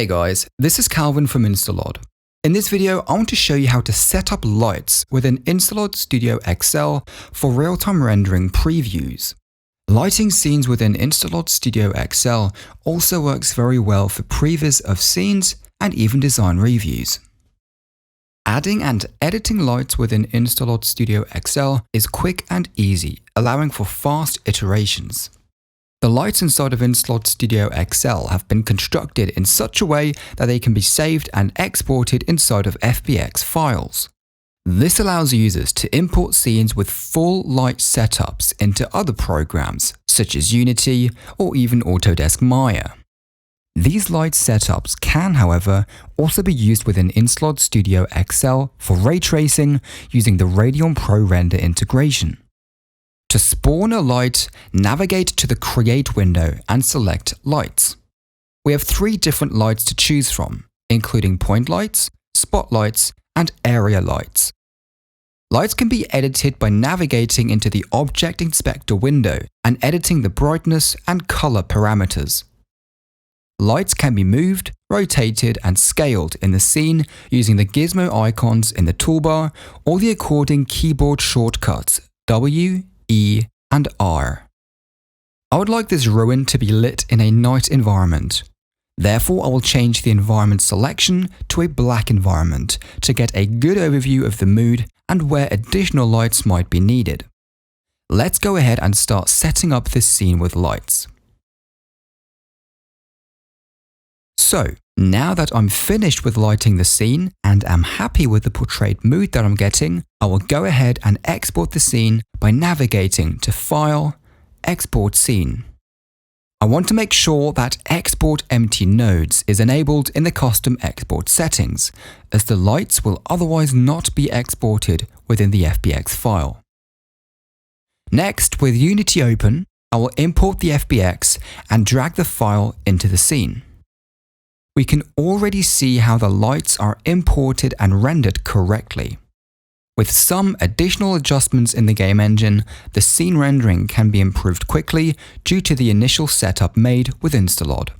Hey guys, this is Calvin from InstaLOD. In this video, I want to show you how to set up lights within InstaLOD Studio XL for real-time rendering previews. Lighting scenes within InstaLOD Studio XL also works very well for pre-vis of scenes and even design reviews. Adding and editing lights within InstaLOD Studio XL is quick and easy, allowing for fast iterations. The lights inside of InstaLOD Studio XL have been constructed in such a way that they can be saved and exported inside of FBX files. This allows users to import scenes with full light setups into other programs, such as Unity or even Autodesk Maya. These light setups can, however, also be used within InstaLOD Studio XL for ray tracing using the Radeon Pro Render integration. To spawn a light, navigate to the Create window and select Lights. We have 3 different lights to choose from, including point lights, spotlights, and area lights. Lights can be edited by navigating into the Object Inspector window and editing the brightness and color parameters. Lights can be moved, rotated, and scaled in the scene using the gizmo icons in the toolbar or the according keyboard shortcuts W, E, and R. I would like this ruin to be lit in a night environment. Therefore, I will change the environment selection to a black environment to get a good overview of the mood and where additional lights might be needed. Let's go ahead and start setting up this scene with lights. So, now that I'm finished with lighting the scene and am happy with the portrayed mood that I'm getting, I will go ahead and export the scene by navigating to File, Export Scene. I want to make sure that Export Empty Nodes is enabled in the custom export settings, as the lights will otherwise not be exported within the FBX file. Next, with Unity open, I will import the FBX and drag the file into the scene. We can already see how the lights are imported and rendered correctly. With some additional adjustments in the game engine, the scene rendering can be improved quickly due to the initial setup made with InstaLOD.